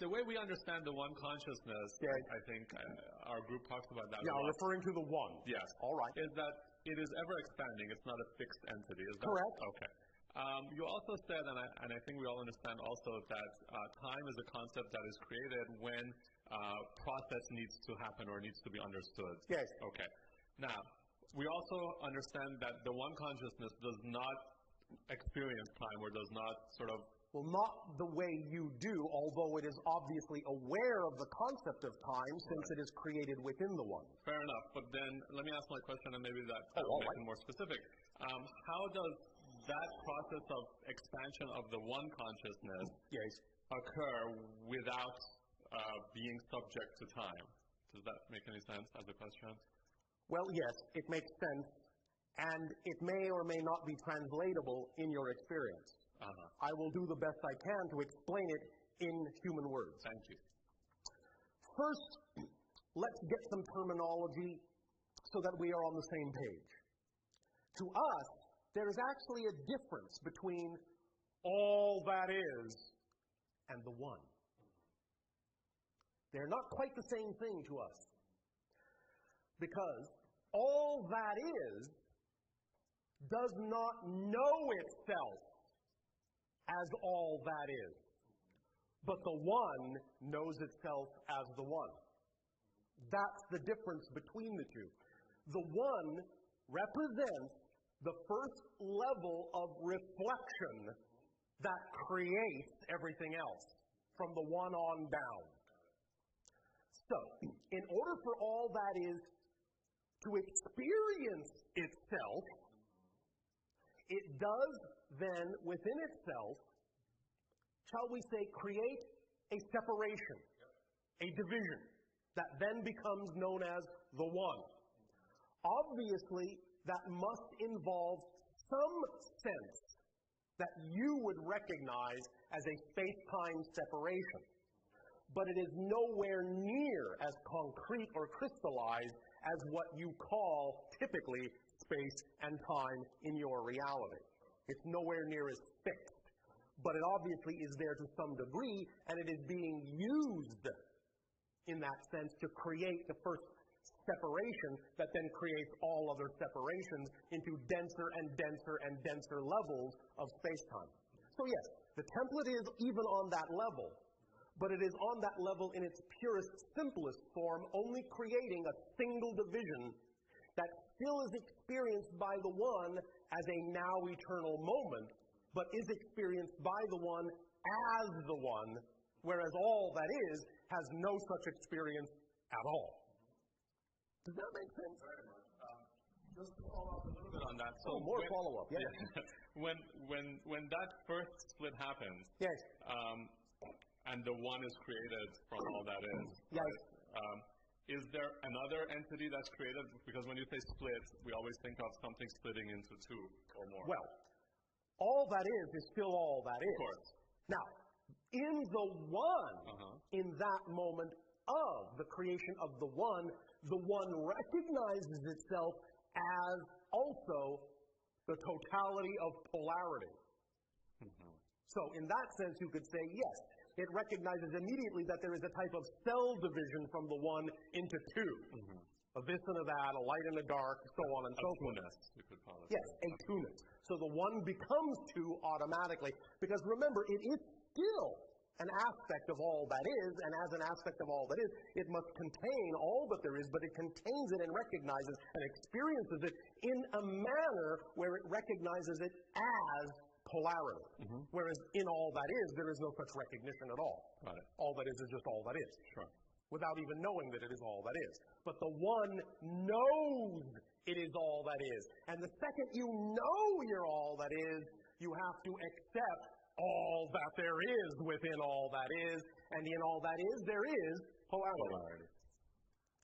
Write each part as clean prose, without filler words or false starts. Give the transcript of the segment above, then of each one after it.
the way we understand the one consciousness, I think our group talks about that a lot. Referring to the one. Yes. All right. Is that it is ever expanding. It's not a fixed entity. Is that correct? Okay. You also said, and I think we all understand also, that time is a concept that is created when process needs to happen or needs to be understood. Yes. Okay. Now, we also understand that the one consciousness does not experience time or does not sort of... Well, not the way you do, although it is obviously aware of the concept of time since it is created within the one. Fair enough. But then let me ask my question, and maybe that will make it more specific. How does that process of expansion of the one consciousness occur without being subject to time? Does that make any sense as a question? Well, yes, it makes sense, and it may or may not be translatable in your experience. I will do the best I can to explain it in human words. Thank you. First, let's get some terminology so that we are on the same page. To us, there is actually a difference between all that is and the one. They're not quite the same thing to us. Because all that is does not know itself as all that is. But the one knows itself as the one. That's the difference between the two. The one represents the first level of reflection that creates everything else, from the one on down. So, in order for all that is to experience itself, it does then, within itself, shall we say, create a separation, a division, that then becomes known as the one. Obviously, that must involve some sense that you would recognize as a space-time separation. But it is nowhere near as concrete or crystallized as what you call, typically, space and time in your reality. It's nowhere near as fixed. But it obviously is there to some degree, and it is being used in that sense to create the first separation that then creates all other separations into denser and denser and denser levels of space-time. So yes, the template is even on that level, but it is on that level in its purest, simplest form, only creating a single division that still is experienced by the one as a now eternal moment, but is experienced by the one as the one, whereas all that is has no such experience at all. Does that make sense? Very much. Just to follow up a little bit on that. So more follow-up, yes. When that first split happens, yes, and the one is created from all that is, yes. Right? Is there another entity that's created? Because when you say split, we always think of something splitting into two or more. Well, all that is still all that is. Of course. Now, in the one, in that moment of the creation of the one recognizes itself as also the totality of polarity. So in that sense, you could say, yes, it recognizes immediately that there is a type of cell division from the one into two. A this and a that, a light and a dark, so on and so forth. You could call it. Yes, a two-ness. So the one becomes two automatically. Because remember, it is still an aspect of all that is, and as an aspect of all that is, it must contain all that there is, but it contains it and recognizes and experiences it in a manner where it recognizes it as polarity. Whereas in all that is, there is no such recognition at all. Got it. All that is just all that is. Sure. Without even knowing that it is all that is. But the one knows it is all that is. And the second you know you're all that is, you have to accept all that there is within all that is, and in all that is, there is polarity.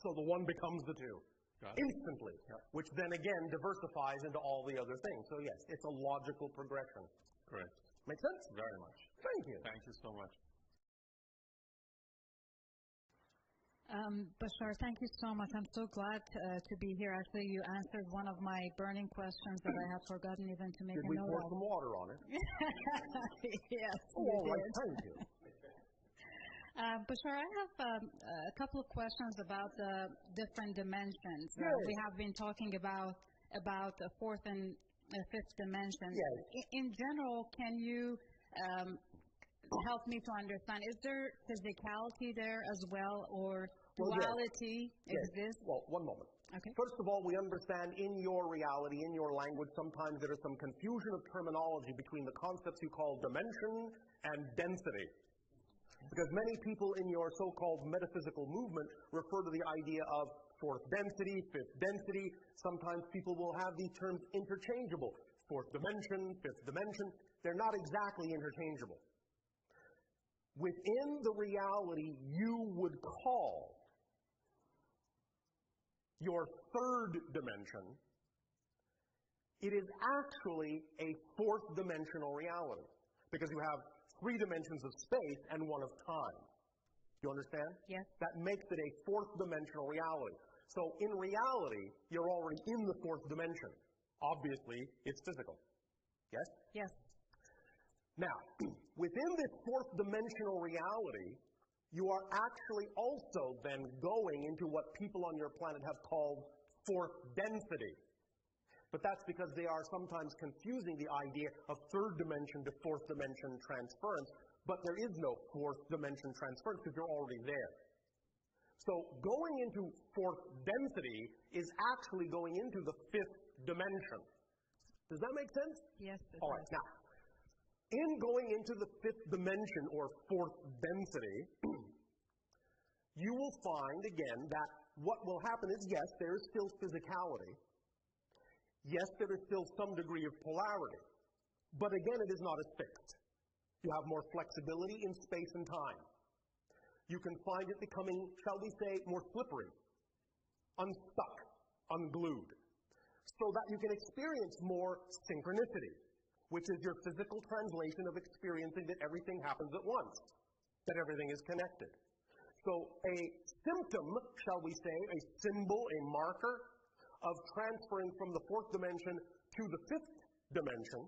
So the one becomes the two. Instantly. Which then again diversifies into all the other things. So yes, it's a logical progression. Great. Make sense? Very much. Thank you. Thank you so much. Bashar, thank you so much. I'm so glad to be here. Actually, you answered one of my burning questions that I had forgotten even to make a note of. Did we pour some water on it? Yes. Oh, all right. Thank you. Bashar, I have a couple of questions about the different dimensions. Yes. We have been talking about the fourth and fifth dimension. Yes. In general, can you help me to understand, is there physicality there as well, or duality exists? Well, one moment. Okay. First of all, we understand in your reality, in your language, sometimes there is some confusion of terminology between the concepts you call dimension and density. Because many people in your so-called metaphysical movement refer to the idea of fourth density, fifth density. Sometimes people will have these terms interchangeable. Fourth dimension, fifth dimension. They're not exactly interchangeable. Within the reality you would call your third dimension, it is actually a fourth dimensional reality. Because you have 3 dimensions of space and 1 of time. Do you understand? Yes. That makes it a fourth dimensional reality. So in reality, you're already in the fourth dimension. Obviously, it's physical. Yes? Yes. Now, within this fourth dimensional reality, you are actually also then going into what people on your planet have called fourth density. But that's because they are sometimes confusing the idea of third dimension to fourth dimension transference, but there is no fourth dimension transference because you're already there. So going into fourth density is actually going into the fifth dimension. Does that make sense? Yes, it All right. does. Now, in going into the fifth dimension or fourth density, you will find again that what will happen is, yes, there is still physicality. Yes, there is still some degree of polarity. But again, it is not as fixed. You have more flexibility in space and time. You can find it becoming, shall we say, more slippery, unstuck, unglued, so that you can experience more synchronicity, which is your physical translation of experiencing that everything happens at once, that everything is connected. So a symptom, shall we say, a symbol, a marker of transferring from the fourth dimension to the fifth dimension,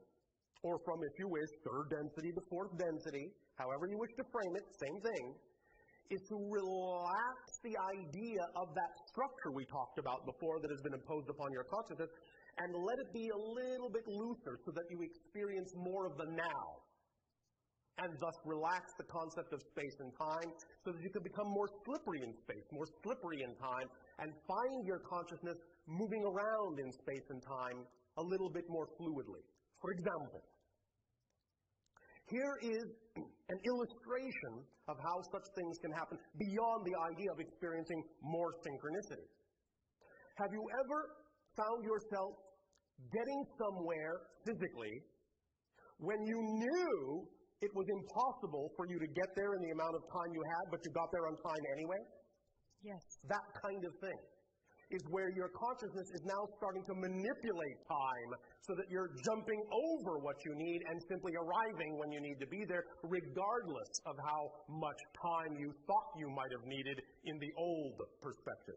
or from, if you wish, third density to fourth density, however you wish to frame it, same thing, is to relax the idea of that structure we talked about before that has been imposed upon your consciousness, and let it be a little bit looser so that you experience more of the now, and thus relax the concept of space and time so that you can become more slippery in space, more slippery in time, and find your consciousness moving around in space and time a little bit more fluidly. For example, here is an illustration of how such things can happen beyond the idea of experiencing more synchronicity. Have you ever found yourself getting somewhere physically when you knew it was impossible for you to get there in the amount of time you had, but you got there on time anyway? Yes. That kind of thing is where your consciousness is now starting to manipulate time so that you're jumping over what you need and simply arriving when you need to be there, regardless of how much time you thought you might have needed in the old perspective.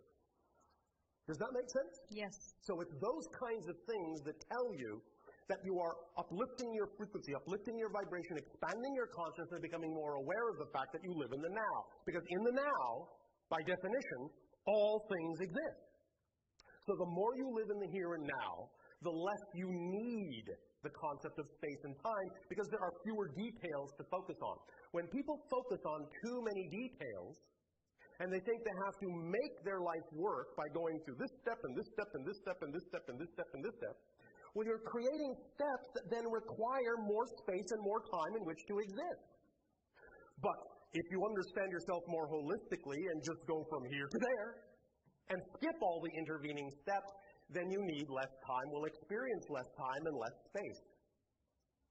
Does that make sense? Yes. So it's those kinds of things that tell you that you are uplifting your frequency, uplifting your vibration, expanding your consciousness, and becoming more aware of the fact that you live in the now. Because in the now, by definition, all things exist. So the more you live in the here and now, the less you need the concept of space and time, because there are fewer details to focus on. When people focus on too many details, and they think they have to make their life work by going through this step and this step and this step and this step and this step and this step, well, you're creating steps that then require more space and more time in which to exist. But if you understand yourself more holistically and just go from here to there, and skip all the intervening steps, then you need less time, will experience less time and less space.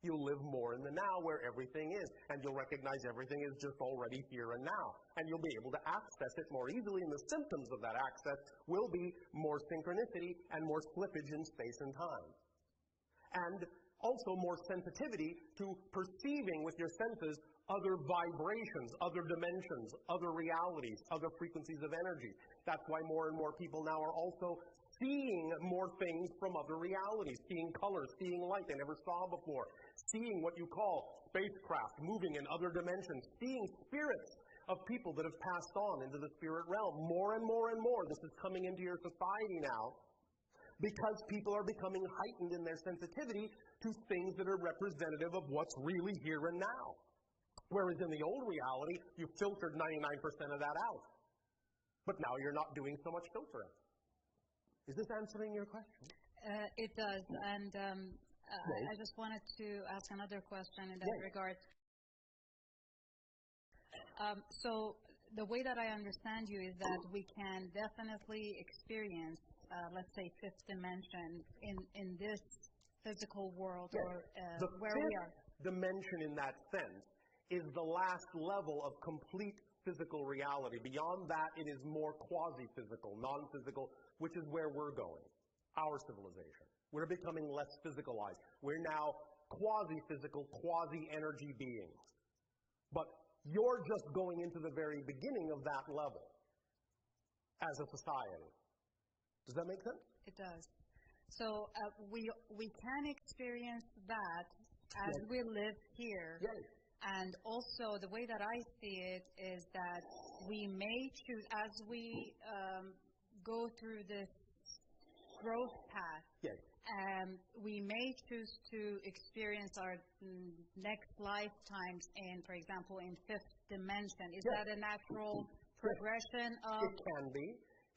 You'll live more in the now where everything is, and you'll recognize everything is just already here and now. And you'll be able to access it more easily, and the symptoms of that access will be more synchronicity and more slippage in space and time. And also more sensitivity to perceiving with your senses other vibrations, other dimensions, other realities, other frequencies of energy. That's why more and more people now are also seeing more things from other realities, seeing colors, seeing light they never saw before, seeing what you call spacecraft moving in other dimensions, seeing spirits of people that have passed on into the spirit realm. More and more and more, this is coming into your society now because people are becoming heightened in their sensitivity to things that are representative of what's really here and now. Whereas in the old reality, you filtered 99% of that out. But now you're not doing so much filtering. Is this answering your question? It does. And I just wanted to ask another question in that regard. So the way that I understand you is that we can definitely experience, let's say, fifth dimension in this physical world or where we are. The dimension in that sense is the last level of complete physical reality. Beyond that, it is more quasi-physical, non-physical, which is where we're going, our civilization. We're becoming less physicalized. We're now quasi-physical, quasi-energy beings. But you're just going into the very beginning of that level as a society. Does that make sense? It does. So we can experience that as we live here. Yes. And also, the way that I see it is that we may choose, as we go through this growth path, we may choose to experience our next lifetimes in, for example, in fifth dimension. Is that a natural progression of... It can be.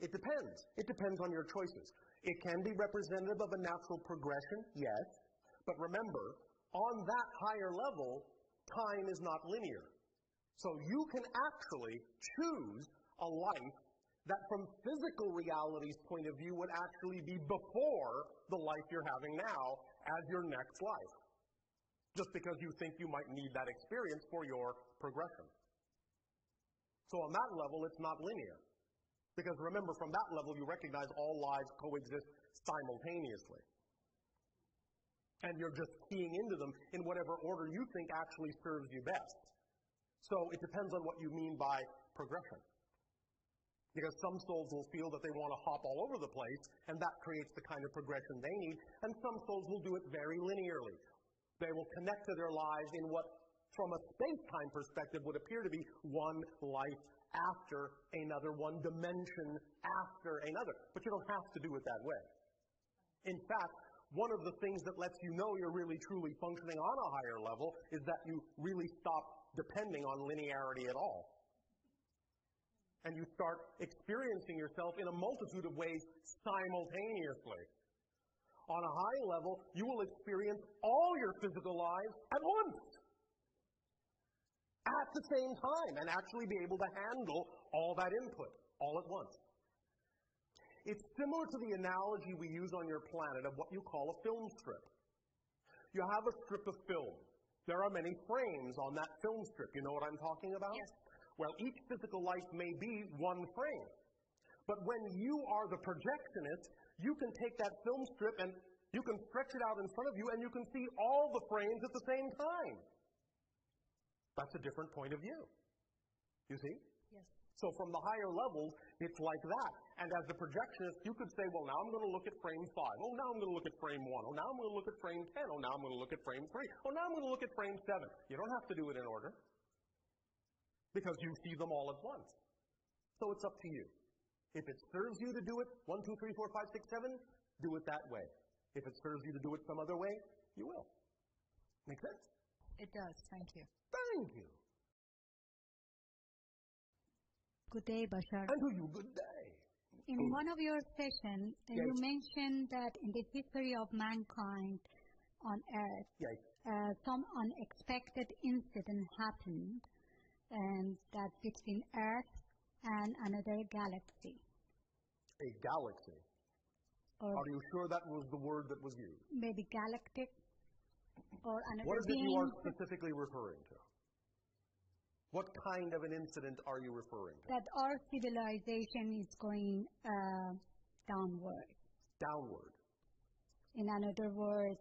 It depends. It depends on your choices. It can be representative of a natural progression, yes. But remember, on that higher level, time is not linear. So you can actually choose a life that from physical reality's point of view would actually be before the life you're having now as your next life. Just because you think you might need that experience for your progression. So on that level, it's not linear. Because remember, from that level, you recognize all lives coexist simultaneously. And you're just keying into them in whatever order you think actually serves you best. So it depends on what you mean by progression. Because some souls will feel that they want to hop all over the place, and that creates the kind of progression they need, and some souls will do it very linearly. They will connect to their lives in what, from a space-time perspective, would appear to be one life after another, one dimension after another. But you don't have to do it that way. In fact, one of the things that lets you know you're really truly functioning on a higher level is that you really stop depending on linearity at all. And you start experiencing yourself in a multitude of ways simultaneously. On a high level, you will experience all your physical lives at once. At the same time, and actually be able to handle all that input all at once. It's similar to the analogy we use on your planet of what you call a film strip. You have a strip of film. There are many frames on that film strip. You know what I'm talking about? Yes. Well, each physical life may be one frame. But when you are the projectionist, you can take that film strip and you can stretch it out in front of you and you can see all the frames at the same time. That's a different point of view. You see? Yes. So from the higher levels, it's like that. And as the projectionist, you could say, well, now I'm going to look at frame 5. Oh, now I'm going to look at frame 1. Oh, now I'm going to look at frame 10. Oh, now I'm going to look at frame 3. Oh, now I'm going to look at frame 7. You don't have to do it in order. Because you see them all at once. So it's up to you. If it serves you to do it 1, 2, 3, 4, 5, 6, 7, do it that way. If it serves you to do it some other way, you will. Make sense? It does. Thank you. Thank you. Good day, Bashar. And to you, good day. In one of your sessions, you mentioned that in the history of mankind on Earth, some unexpected incident happened, and that between Earth and another galaxy. A galaxy? Or are you sure that was the word that was used? Maybe galactic or another What is being. it you are specifically referring to? What kind of an incident are you referring to? That our civilization is going downward. Downward? In another word,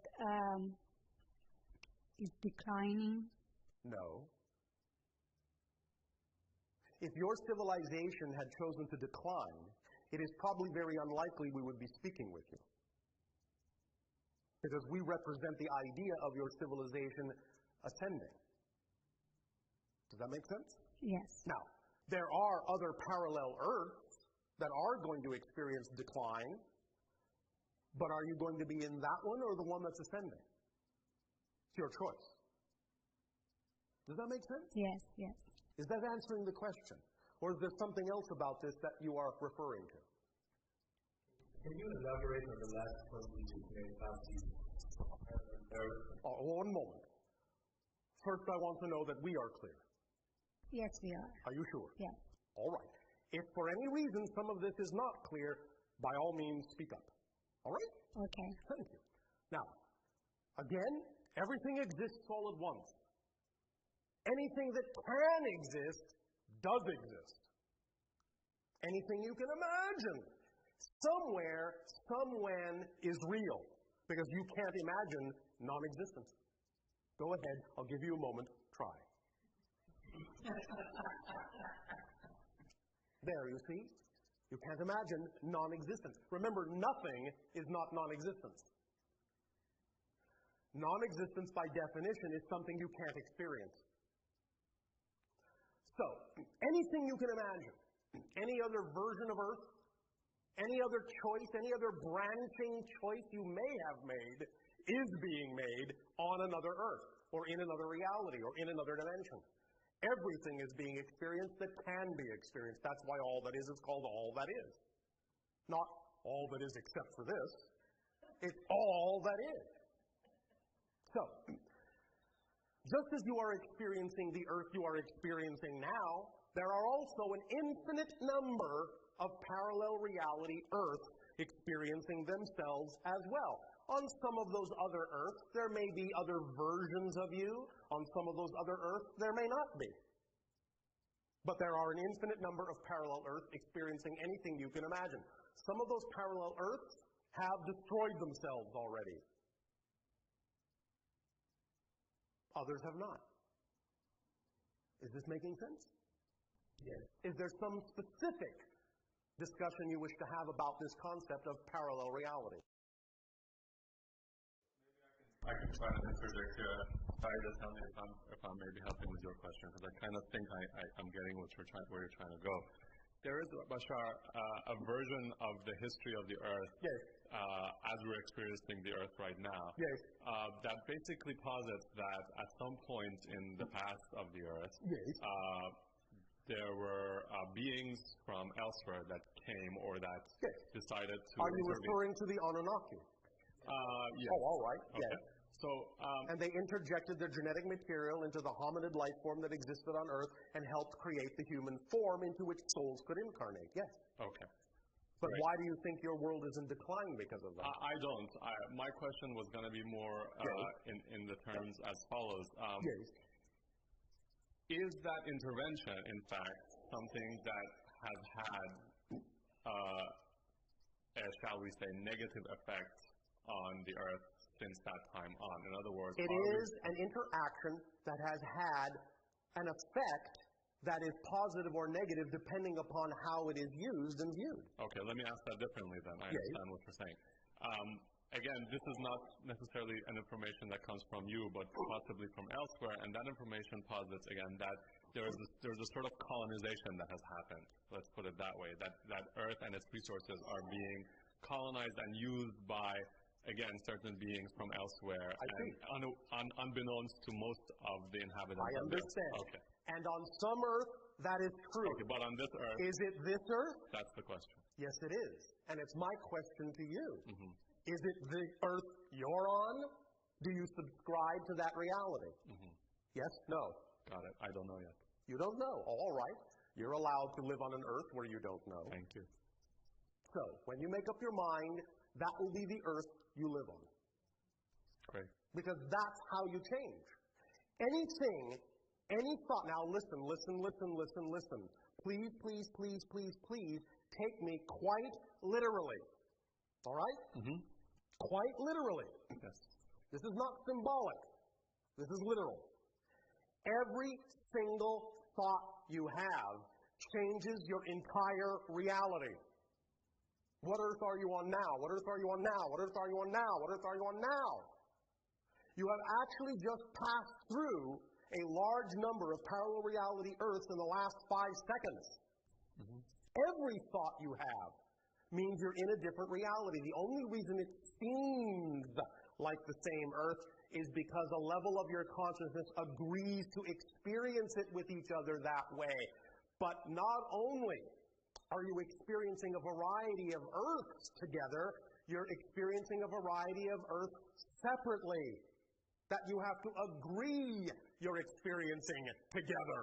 is declining? No. If your civilization had chosen to decline, it is probably very unlikely we would be speaking with you. Because we represent the idea of your civilization ascending. Does that make sense? Yes. Now, there are other parallel Earths that are going to experience decline, but are you going to be in that one or the one that's ascending? It's your choice. Does that make sense? Yes, yes. Is that answering the question? Or is there something else about this that you are referring to? Can you elaborate on the last point you made about the one moment. First, I want to know that we are clear. Yes, we are. Are you sure? Yes. All right. If for any reason some of this is not clear, by all means, speak up. All right? Okay. Thank you. Now, again, everything exists all at once. Anything that can exist does exist. Anything you can imagine somewhere, somewhen is real, because you can't imagine non-existence. Go ahead, I'll give you a moment, try. There, you see? You can't imagine non-existence. Remember, nothing is not non-existence. Non-existence, by definition, is something you can't experience. So, anything you can imagine, any other version of Earth, any other choice, any other branching choice you may have made is being made on another Earth, or in another reality, or in another dimension. Everything is being experienced that can be experienced. That's why all that is called all that is. Not all that is except for this. It's all that is. So, just as you are experiencing the Earth you are experiencing now, there are also an infinite number of parallel reality Earths experiencing themselves as well. On some of those other Earths, there may be other versions of you. On some of those other Earths, there may not be. But there are an infinite number of parallel Earths experiencing anything you can imagine. Some of those parallel Earths have destroyed themselves already. Others have not. Is this making sense? Yes. Is there some specific discussion you wish to have about this concept of parallel reality? I can try to interject here. Sorry to tell me if I'm maybe helping with your question, because I kind of think I'm getting where you're trying to go. There is, Bashar, a version of the history of the Earth, yes, as we're experiencing the Earth right now, yes, that basically posits that at some point in the past of the Earth, yes, there were beings from elsewhere that came or that yes. decided to Are you intervene. referring to the Anunnaki? Yes. Oh, all right. Okay. Yes. So, and they interjected their genetic material into the hominid life form that existed on Earth and helped create the human form into which souls could incarnate. Yes. Okay. But Great. why do you think your world is in decline because of that? I don't. My question was going to be more in the terms as follows. Yes. Is that intervention, in fact, something that has had, shall we say, negative effect on the Earth since that time on? In other words, it is an interaction that has had an effect that is positive or negative depending upon how it is used and viewed. Okay, let me ask that differently then. I understand what you're saying. Again, this is not necessarily an information that comes from you, but possibly from elsewhere, and that information posits, again, that there's a sort of colonization that has happened, let's put it that way, that Earth and its resources are being colonized and used by, again, certain beings from elsewhere, and unbeknownst to most of the inhabitants. I understand. Okay. And on some Earth, that is true. Okay, but on this Earth... Is it this Earth? That's the question. Yes, it is. And it's my question to you. Mm-hmm. Is it the Earth you're on? Do you subscribe to that reality? Mm-hmm. Yes? No? Got it. I don't know yet. You don't know. Oh, all right. You're allowed to live on an Earth where you don't know. Thank you. So, when you make up your mind, that will be the Earth you live on. Great. Because that's how you change. Anything, any thought, now listen. Please, please, please, please, please take me quite literally. All right? Mm-hmm. Quite literally. Yes. This is not symbolic. This is literal. Every single thought you have changes your entire reality. What Earth are you on now? What Earth are you on now? What Earth are you on now? What Earth are you on now? You have actually just passed through a large number of parallel reality Earths in the last 5 seconds. Every thought you have means you're in a different reality. The only reason it seems like the same Earth is because a level of your consciousness agrees to experience it with each other that way. But not only are you experiencing a variety of Earths together, you're experiencing a variety of Earths separately that you have to agree you're experiencing together.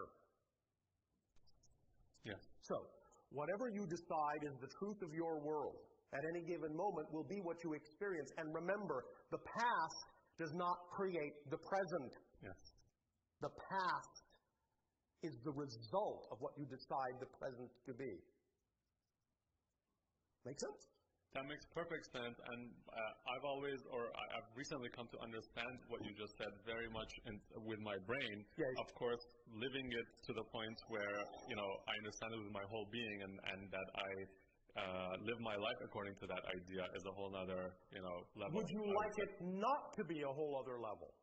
Yes. So, whatever you decide is the truth of your world at any given moment will be what you experience. And remember, the past does not create the present. Yes. The past is the result of what you decide the present to be. Make sense? That makes perfect sense, and I've recently come to understand what you just said very much with my brain. Yes. Of course, living it to the point where, I understand it with my whole being, and that I live my life according to that idea is a whole other, level. Would you like it not to be a whole other level?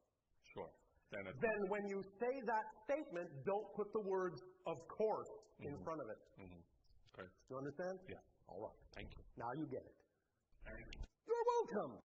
Sure. Then when you say that statement, don't put the words "of course" in front of it. Great. You understand? Yeah. All right. Thank you. Now you get it. Thank you. You're welcome.